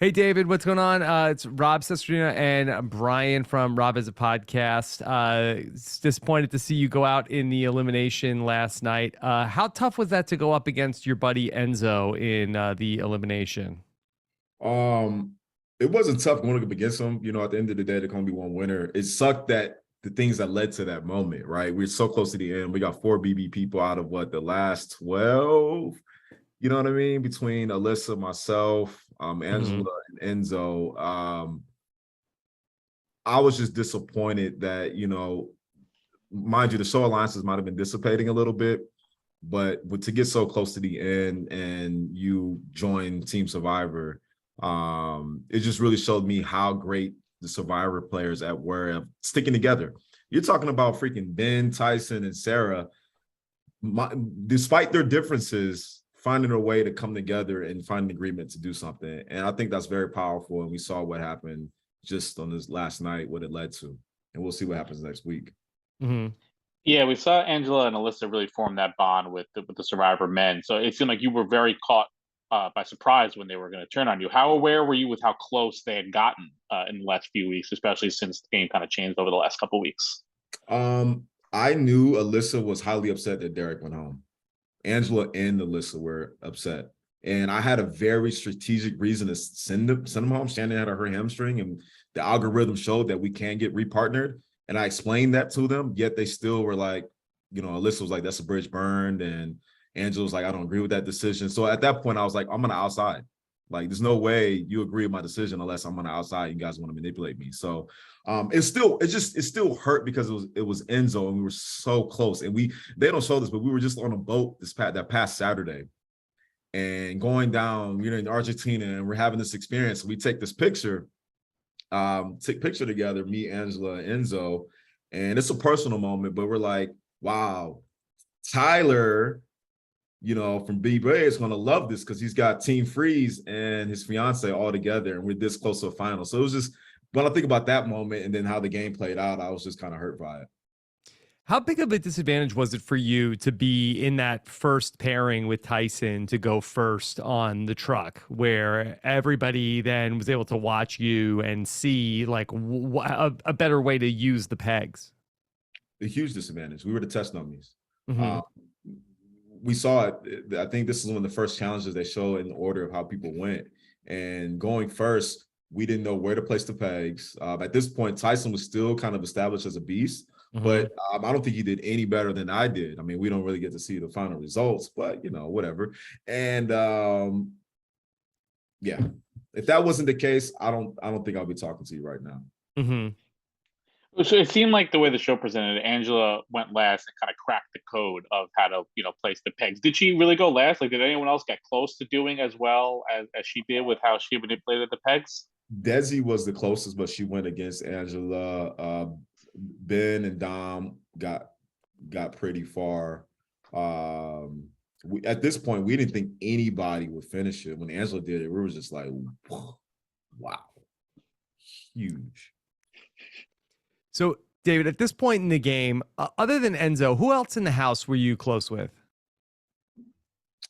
Hey David, what's going on? It's Rob Cesternino and Brian from Rob as a Podcast. Disappointed to see you go out in the elimination last night. How tough was that to go up against your buddy Enzo in the elimination? Um, it wasn't tough going up against them. At the end of the day, there can only be one winner. It sucked that the things that led to that moment, right? We're so close to the end. We got four BB people out of the last 12. You know what I mean? Between Alyssa, myself, Angela, and Enzo. I was just disappointed that, mind you, the show alliances might have been dissipating a little bit, but to get so close to the end and you join Team Survivor, it just really showed me how great the Survivor players were sticking together. You're talking about freaking Ben, Tyson, and Sarah. Despite their differences, finding a way to come together and find an agreement to do something. And I think that's very powerful. And we saw what happened just on this last night, what it led to. And we'll see what happens next week. Yeah, we saw Angela and Alyssa really form that bond with the Survivor men. So it seemed like you were very caught by surprise when they were going to turn on you. How aware were you with how close they had gotten in the last few weeks, especially since the game kind of changed over the last couple of weeks? I knew Alyssa was highly upset that Derek went home. Angela and Alyssa were upset. And I had a very strategic reason to send them home. Shannon had her hamstring, and the algorithm showed that we can get repartnered. And I explained that to them, yet they still were like, Alyssa was like, that's a bridge burned. And Angela was like, I don't agree with that decision. So at that point, I was like, I'm on the outside. Like, there's no way you agree with my decision unless I'm on the outside. You guys want to manipulate me. So it still hurt because it was Enzo and we were so close. And they don't show this, but we were just on a boat that past Saturday and going down, in Argentina, and we're having this experience. We take this picture, together, me, Angela, Enzo, and it's a personal moment, but we're like, wow, Tyler, from B-Bay is going to love this because he's got Team Freeze and his fiance all together, and we're this close to a final. So it was just, when I think about that moment and then how the game played out, I was just kind of hurt by it. How big of a disadvantage was it for you to be in that first pairing with Tyson to go first on the truck, where everybody then was able to watch you and see like a better way to use the pegs? A huge disadvantage. We were the test dummies. We saw it. I think this is one of the first challenges they show in the order of how people went. And going first, we didn't know where to place the pegs. At this point, Tyson was still kind of established as a beast, but I don't think he did any better than I did. I mean, we don't really get to see the final results, but whatever. And yeah, if that wasn't the case, I don't think I'll be talking to you right now. So it seemed like the way the show presented it, Angela went last and kind of cracked the code of how to, place the pegs. Did she really go last? Like, did anyone else get close to doing as well as she did with how she manipulated the pegs? Desi was the closest, but she went against Angela. Ben and Dom got pretty far. At this point, we didn't think anybody would finish it. When Angela did it, we were just like, wow, huge. So, David, at this point in the game, other than Enzo, who else in the house were you close with?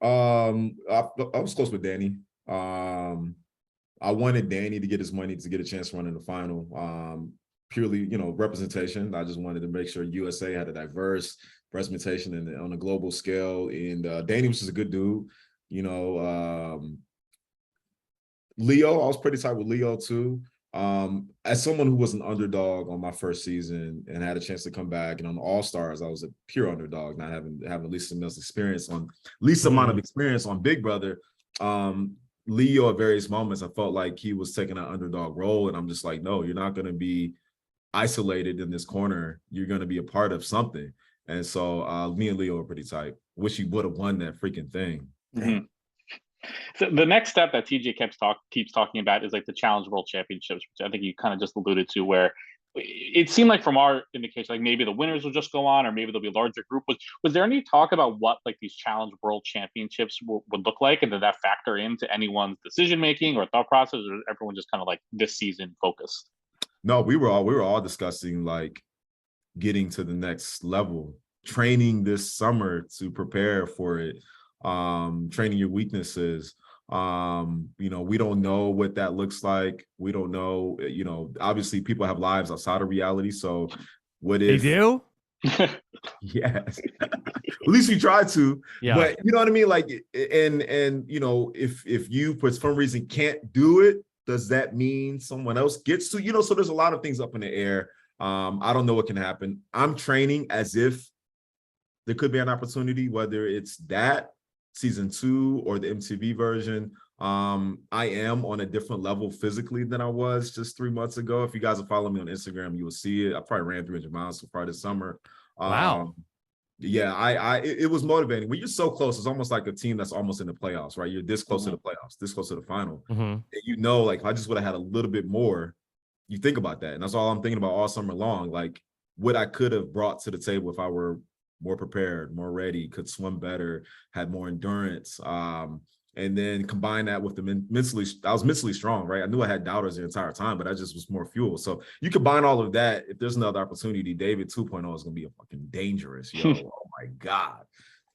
I was close with Danny. I wanted Danny to get his money to get a chance to run in the final. Purely, representation. I just wanted to make sure USA had a diverse representation on a global scale. And Danny was just a good dude. Leo, I was pretty tight with Leo too. As someone who was an underdog on my first season and had a chance to come back, and on All-Stars, I was a pure underdog, not having at least amount of experience on Big Brother. Leo, at various moments, I felt like he was taking an underdog role, and I'm just like, no, you're not going to be isolated in this corner. You're going to be a part of something. And so me and Leo are pretty tight. Wish he would have won that freaking thing. So the next step that TJ keeps talking about is like the Challenge World Championships, which I think you kind of just alluded to, where it seemed like from our indication, like maybe the winners will just go on, or maybe there'll be a larger group. Was there any talk about what like these Challenge World Championships would look like, and did that factor into anyone's decision making or thought process, or everyone just kind of like this season focused? No, we were all discussing like getting to the next level, training this summer to prepare for it, training your weaknesses. We don't know what that looks like. We don't know, obviously people have lives outside of reality. So what They if do? yes. At least we try to, Yeah. but you know what I mean? Like, and if you for some reason can't do it, does that mean someone else gets to, so there's a lot of things up in the air. I don't know what can happen. I'm training as if there could be an opportunity, whether it's that season 2 or the MTV version. I am on a different level physically than I was just 3 months ago. If you guys are following me on Instagram, you will see it. I probably ran 300 miles so far this summer. Wow. Yeah, it was motivating. When you're so close, it's almost like a team that's almost in the playoffs, right? You're this close to the playoffs, this close to the final. And like, if I just would have had a little bit more, you think about that. And that's all I'm thinking about all summer long. Like, what I could have brought to the table if I were more prepared, more ready, could swim better, had more endurance. And then combine that with the I was mentally strong, right? I knew I had doubters the entire time, but I just was more fuel. So you combine all of that. If there's another opportunity, David 2.0 is going to be a fucking dangerous, yo. Oh my God.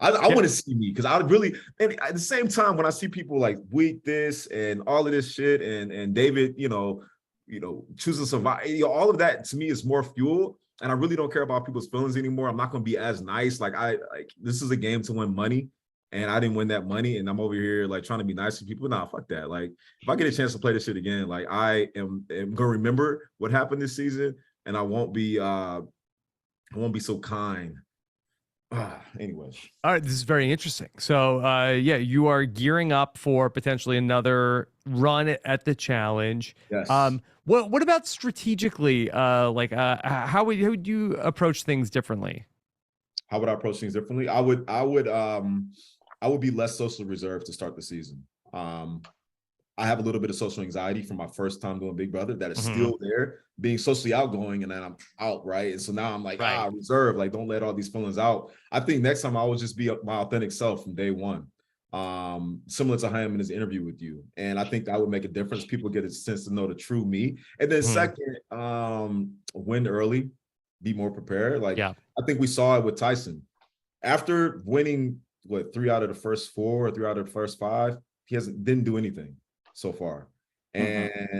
I want to see me, because I really, and at the same time, when I see people like weak this and all of this shit, and David, choosing to survive, all of that to me is more fuel. And I really don't care about people's feelings anymore. I'm not going to be as nice. Like this is a game to win money. And I didn't win that money, and I'm over here like trying to be nice to people. Nah, fuck that. Like, if I get a chance to play this shit again, like I am gonna remember what happened this season, and I won't be so kind. Anyways. All right, this is very interesting. So, yeah, you are gearing up for potentially another run at the challenge. Yes. What about strategically? How would you approach things differently? How would I approach things differently? I would be less socially reserved to start the season. I have a little bit of social anxiety from my first time doing Big Brother that is still there, being socially outgoing, and then I'm out, right? And so now I'm like, reserved, like don't let all these feelings out. I think next time I will just be my authentic self from day one, similar to how I am in this interview with you. And I think that would make a difference. People get a sense to know the true me. And then second, win early, be more prepared. Like, I think we saw it with Tyson. After winning, 3 out of the first 4 or 3 out of the first 5, he didn't do anything so far.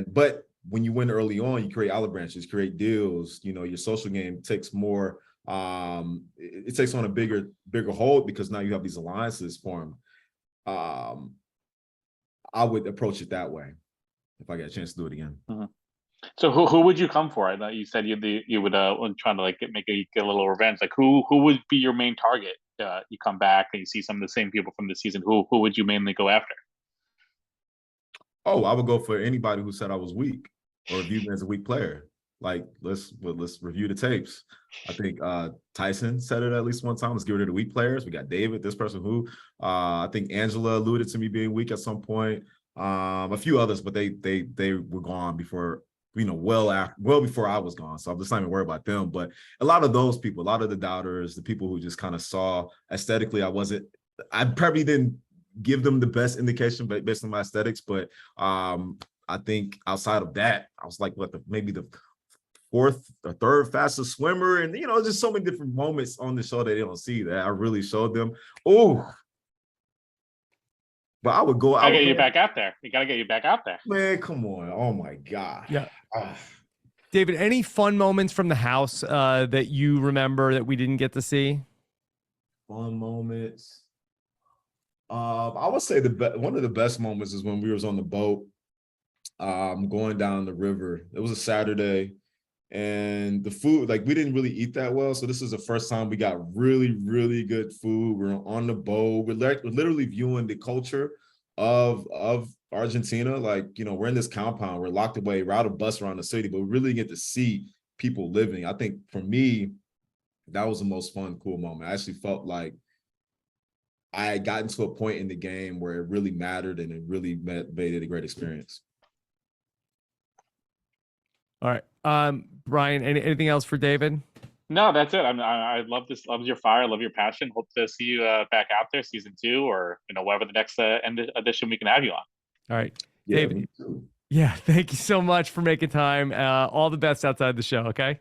But when you win early on, you create olive branches, create deals. Your social game takes more. It takes on a bigger hold, because now you have these alliances formed. I would approach it that way if I get a chance to do it again. So who would you come for? I thought you said you would trying to like get a little revenge. Like who would be your main target? You come back and you see some of the same people from the season. Who would you mainly go after? Oh, I would go for anybody who said I was weak or viewed me as a weak player. Like, let's review the tapes. I think Tyson said it at least one time. Let's get rid of the weak players. We got David, this person who I think Angela alluded to me being weak at some point. A few others, but they were gone before, well before I was gone. So I'm just not even worried about them. But a lot of those people, a lot of the doubters, the people who just kind of saw aesthetically, I probably didn't give them the best indication based on my aesthetics. But I think outside of that, I was like, maybe the 4th or 3rd fastest swimmer. And, just so many different moments on the show that they don't see that I really showed them. Oh, but I would go out. Gotta get you back out there. You gotta get you back out there. Man, come on. Oh my God. Yeah. David, any fun moments from the house that you remember that we didn't get to see? Fun moments. I would say one of the best moments is when we was on the boat, going down the river. It was a Saturday, and the food, like, we didn't really eat that well. So this is the first time we got really, really good food. We're on the boat. We're literally viewing the culture of Argentina. Like, we're in this compound. We're locked away. We're out of bus around the city, but we really get to see people living. I think for me, that was the most fun, cool moment. I actually felt like I had gotten to a point in the game where it really mattered, and it really made it a great experience. All right. Brian, anything else for David? No, that's it. I love this. Love your fire. Love your passion. Hope to see you back out there season 2, or whatever the next edition we can have you on. All right, Yeah, David. me too. Yeah, thank you so much for making time. All the best outside the show. Okay.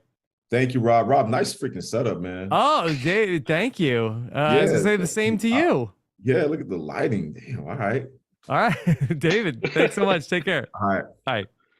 Thank you, Rob. Rob, nice freaking setup, man. Oh, David, thank you. I was gonna say the same to you. Yeah, look at the lighting. Damn. All right. All right, David, thanks so much. Take care. All right. Bye.